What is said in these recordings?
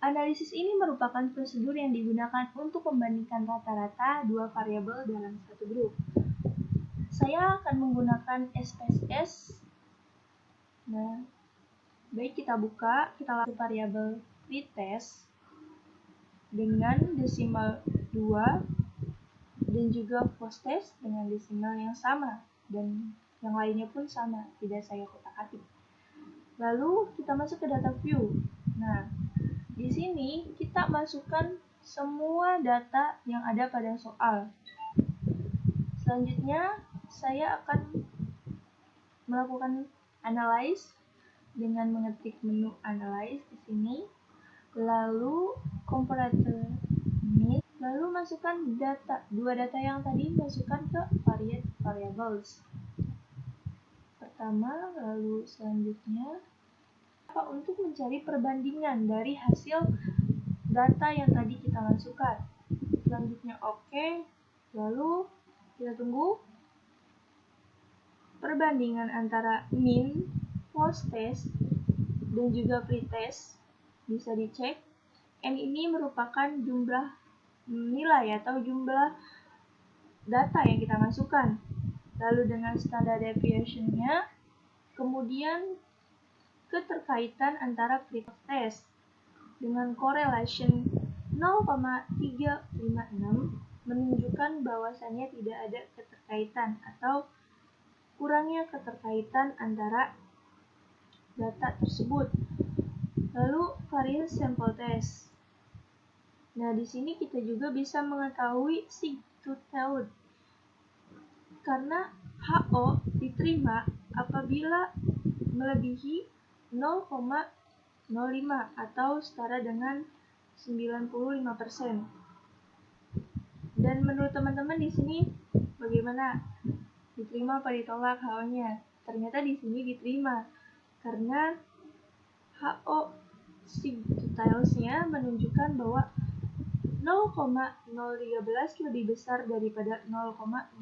Analisis ini merupakan prosedur yang digunakan untuk membandingkan rata-rata dua variabel dalam satu grup. Saya akan menggunakan SPSS. Nah, baik, kita buka, kita lakukan variabel pretest dengan desimal 2 dan juga posttest dengan desimal yang sama dan yang lainnya pun sama, tidak saya kotak-atik. Lalu kita masuk ke data view. Nah, di sini kita masukkan semua data yang ada pada soal. Selanjutnya saya akan melakukan analyze dengan mengetik menu analyze di sini, lalu comparator mix, lalu masukkan dua data yang tadi masukkan ke variables pertama, lalu selanjutnya untuk mencari perbandingan dari hasil data yang tadi kita masukkan. Selanjutnya oke, lalu kita tunggu perbandingan antara min, posttest, dan juga pretest bisa dicek. N ini merupakan jumlah nilai atau jumlah data yang kita masukkan. Lalu dengan standard deviation-nya, kemudian keterkaitan antara pretest dengan correlation 0,356 menunjukkan bahwasannya tidak ada keterkaitan atau kurangnya keterkaitan antara data tersebut. Lalu variance sample test. Nah, di sini kita juga bisa mengetahui sig-to-taught karena HO diterima apabila melebihi 0,05 atau setara dengan 95%. Dan menurut teman-teman di sini bagaimana? Diterima apa ditolak HO-nya? Ternyata di sini diterima karena HO sig-to-taught-nya menunjukkan bahwa 0,013 lebih besar daripada 0,05.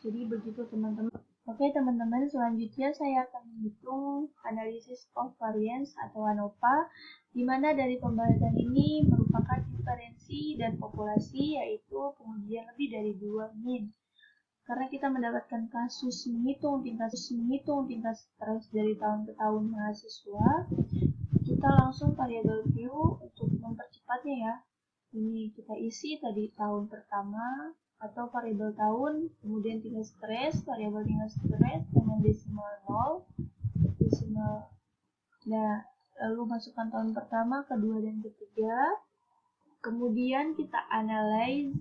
Jadi begitu teman-teman. Oke teman-teman, selanjutnya saya akan menghitung analisis of variance atau ANOVA, di mana dari pembahasan ini merupakan inferensi dan populasi, yaitu pengujian lebih dari 2 min. Karena kita mendapatkan kasus menghitung tingkat stres dari tahun ke tahun mahasiswa, kita langsung variabel view untuk mempercepatnya ya. Ini kita isi tadi tahun pertama atau variabel tahun, kemudian tingkat stres, variabel tingkat stres dengan desimal 0, desimal. Nah, lalu masukkan tahun pertama, kedua, dan ketiga. Kemudian kita analyze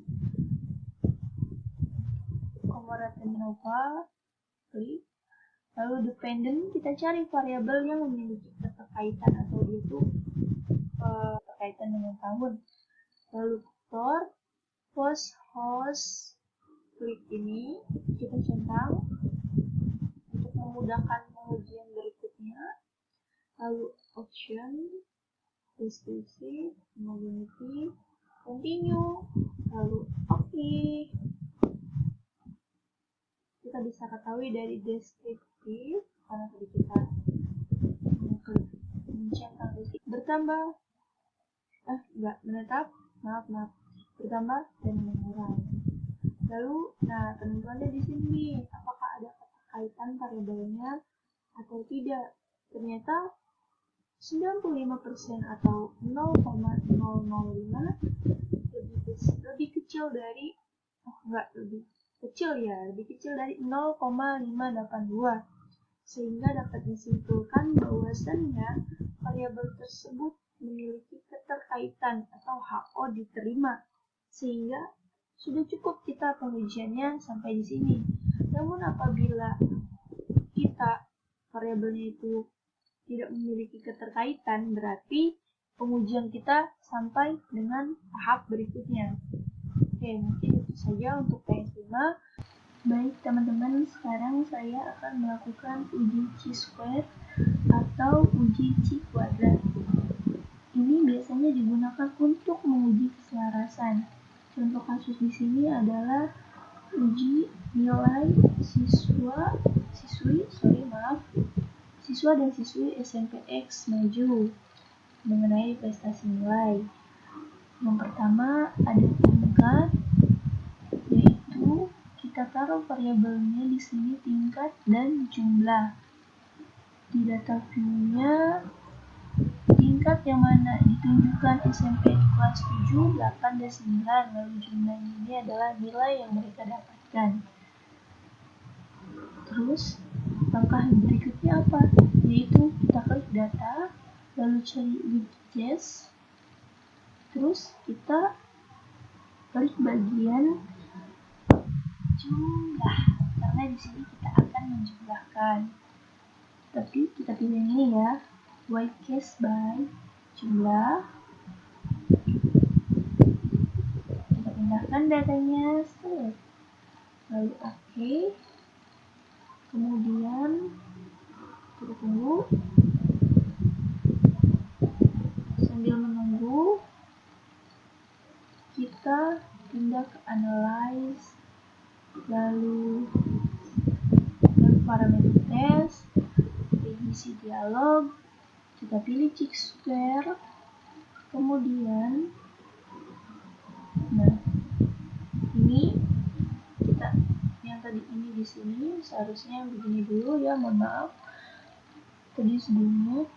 comparator ANOVA, klik. Lalu dependent, kita cari variabel yang memiliki keterkaitan atau dia itu terkaitan dengan tahun. Lalu vector, post host, klik ini, kita centang untuk memudahkan pengujian berikutnya. Lalu option, deskripsi, homogeneity, continue, lalu oke. Kita bisa ketahui dari deskriptif karena tadi kita mencentang deskriptif bertambah, menetap, bertambah dan mengurangi. Lalu, nah penentuannya di sini, apakah ada keterkaitan variabelnya atau tidak? Ternyata 95% atau 0,005 lebih kecil dari lebih kecil dari 0,582, sehingga dapat disimpulkan bahwasannya variabel tersebut memiliki keterkaitan atau HO diterima, sehingga sudah cukup kita pengujiannya sampai di sini. Namun apabila kita variabelnya itu tidak memiliki keterkaitan, berarti pengujian kita sampai dengan tahap berikutnya. Oke, mungkin itu saja untuk PS5. Baik teman-teman, sekarang saya akan melakukan uji chi-square atau uji chi kuadrat. Ini biasanya digunakan untuk menguji keselarasan. Contoh kasus di sini adalah uji nilai siswa dan siswi SMP X maju. mengenai prestasi nilai. Yang pertama ada tingkat, yaitu kita taruh variabelnya di sini tingkat dan jumlah. Di data view-nya tingkat yang mana ditunjukkan SMP kelas 7, 8, dan 9, lalu jumlahnya ini adalah nilai yang mereka dapatkan. Terus langkah berikutnya apa? Yaitu kita klik data, lalu cari widgets, terus kita klik bagian jumlah, karena di sini kita akan menjumlahkan. Tapi kita pilih yang ini ya, widgets by jumlah. Kita pindahkan datanya, select, lalu oke. Kemudian kita tunggu. Sambil menunggu, kita pindah ke analyze, lalu parameter test, edisi dialog, kita pilih Chi-square, kemudian ini kita yang tadi ini di sini seharusnya begini dulu ya, mohon maaf tadi sebelumnya.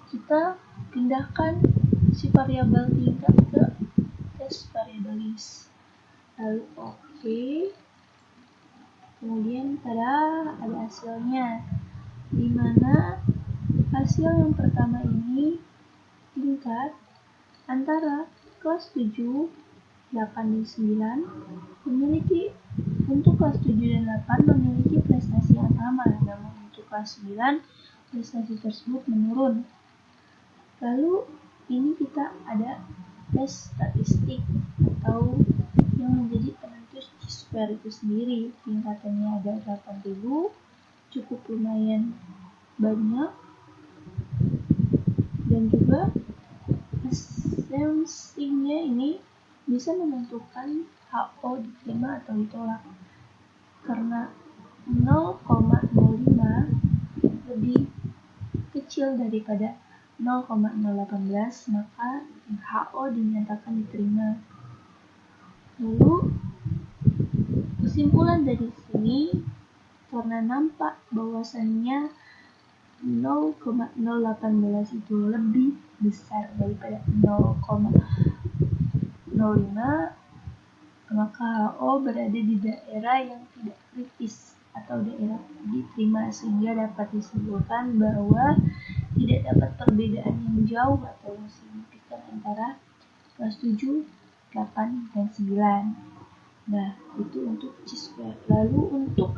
Kita pindahkan si variabel tingkat ke test variable list, lalu oke. Kemudian ada hasilnya, dimana hasil yang pertama ini tingkat antara kelas 7, 8, dan 9 memiliki, untuk kelas 7 dan 8 memiliki prestasi yang sama, namun untuk kelas 9 prestasi tersebut menurun. Lalu ini kita ada tes statistik atau yang menjadi penentu Chi-square itu sendiri. Tingkatannya ada 8.000, cukup lumayan banyak, dan juga asumsinya ini bisa menentukan HO diterima atau ditolak. Karena 0,05 lebih kecil daripada 0,018, maka HO dinyatakan diterima. Lalu kesimpulan dari sini, karena nampak bahwasannya 0,018 itu lebih besar daripada 0,05, maka HO berada di daerah yang tidak kritis atau daerah diterima, sehingga dapat disimpulkan bahwa tidak dapat perbedaan yang jauh atau yang signifikan antara kelas 7, 8, dan 9. Nah, itu untuk Chi-square. Lalu untuk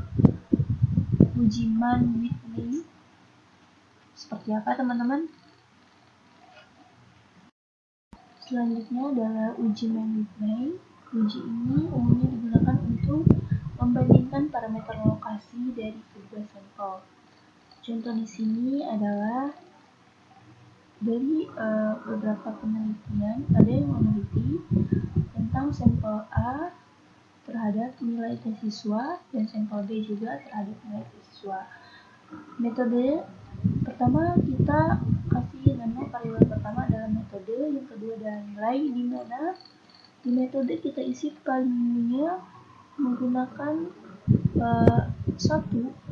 uji Mann-Whitney seperti apa teman-teman? Selanjutnya adalah uji Mann-Whitney. Uji ini umumnya digunakan untuk membandingkan parameter lokasi dari kedua sampel. Contoh di sini adalah dari beberapa penelitian, ada yang meneliti tentang sampel A terhadap nilai tes siswa dan sampel B juga terhadap nilai tes siswa. Metode pertama kita kasih nama variabel pertama adalah metode, yang kedua adalah nilai, di mana di metode kita isi value-nya menggunakan 1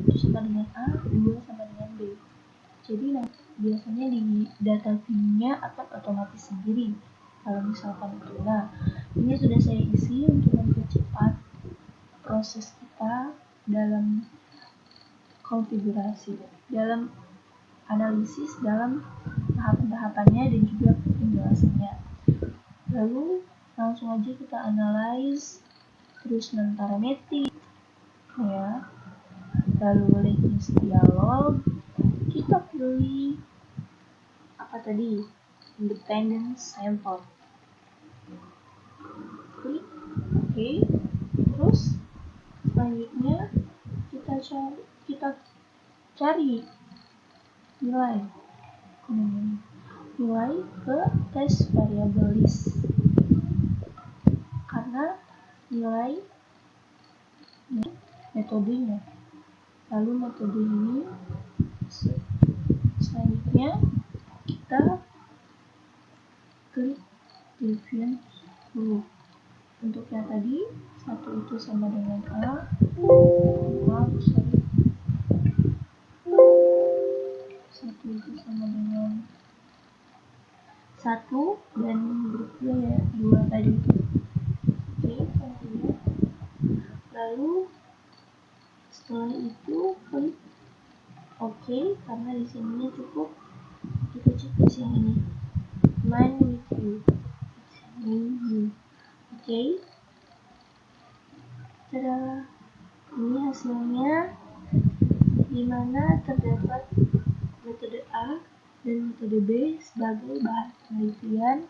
itu sama dengan A, 2 sama dengan B. Jadi biasanya di data view-nya akan otomatis sendiri kalau misalkan itu. Nah, ini sudah saya isi untuk mempercepat proses kita dalam konfigurasi, dalam analisis, dalam tahapan-tahapannya dan juga penjelasannya. Lalu langsung aja kita analyze, terus parametric ya, lalu latest dialog, kita pilih apa tadi, independent sample, klik oke. Terus selanjutnya kita cari nilai ke test variable list, karena nilai metodenya. Lalu metode ini selanjutnya kita klik division 10. Untuk yang tadi 1 itu sama dengan A, 1 itu sama dengan 1 dan berikutnya ya 2 tadi. Oke, lanjut. Lalu setelah itu klik oke, karena di sininya cukup. Kita cek di sini mine with you. Oke. Tada. Ini hasilnya, di mana terdapat metode A dan metode B sebagai bahan penelitian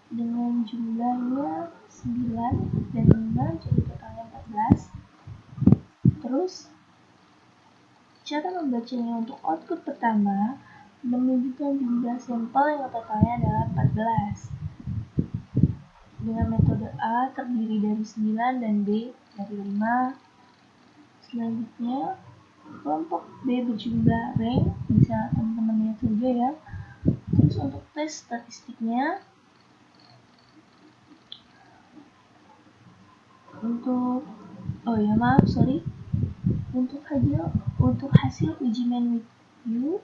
dengan jumlahnya 9 dan 5, jadi totalnya 14. Terus cara membacanya untuk output pertama menunjukkan jumlah sampel yang totalnya adalah 14. Dengan metode A terdiri dari 9 dan B dari 5. Selanjutnya kelompok B berjumlah rank, bisa teman-teman lihat saja ya. Terus untuk tes statistiknya, untuk hasil uji main with you,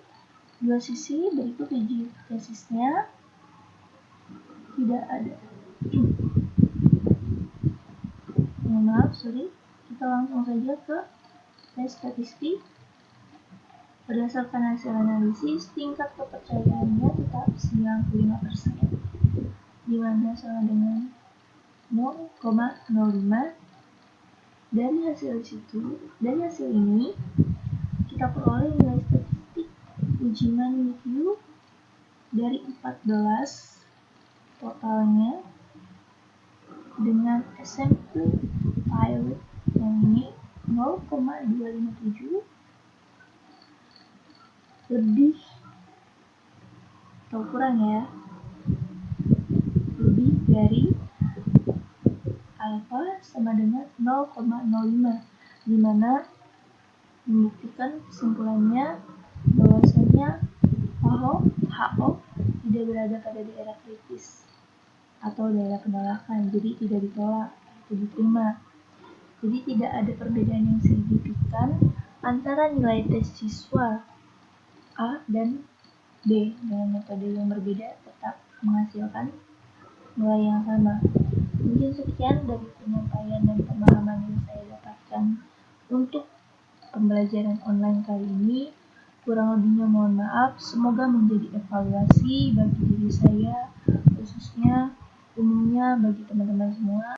2 sisi berikut uji tesisnya tidak ada. Kita langsung saja ke tes statistik. Berdasarkan hasil analisis, tingkat kepercayaannya tetap 95%, di mana sama dengan 0,05. Dari hasil ini kita peroleh nilai statistik uji main with you dari 14 totalnya, dengan SMP pilot yang ini 0,257 lebih atau kurang ya, lebih dari alpha sama dengan 0,05, di mana membuktikan kesimpulannya bahwasanya HO tidak berada pada daerah kritis atau daerah penolakan, jadi tidak ditolak, itu diterima. Jadi tidak ada perbedaan yang signifikan antara nilai tes siswa A dan B dengan metode yang berbeda tetap menghasilkan nilai yang sama. Mungkin sekian dari penyampaian dan pemahaman yang saya dapatkan untuk pembelajaran online kali ini. Kurang lebihnya mohon maaf, semoga menjadi evaluasi bagi diri saya, khususnya umumnya bagi teman-teman semua.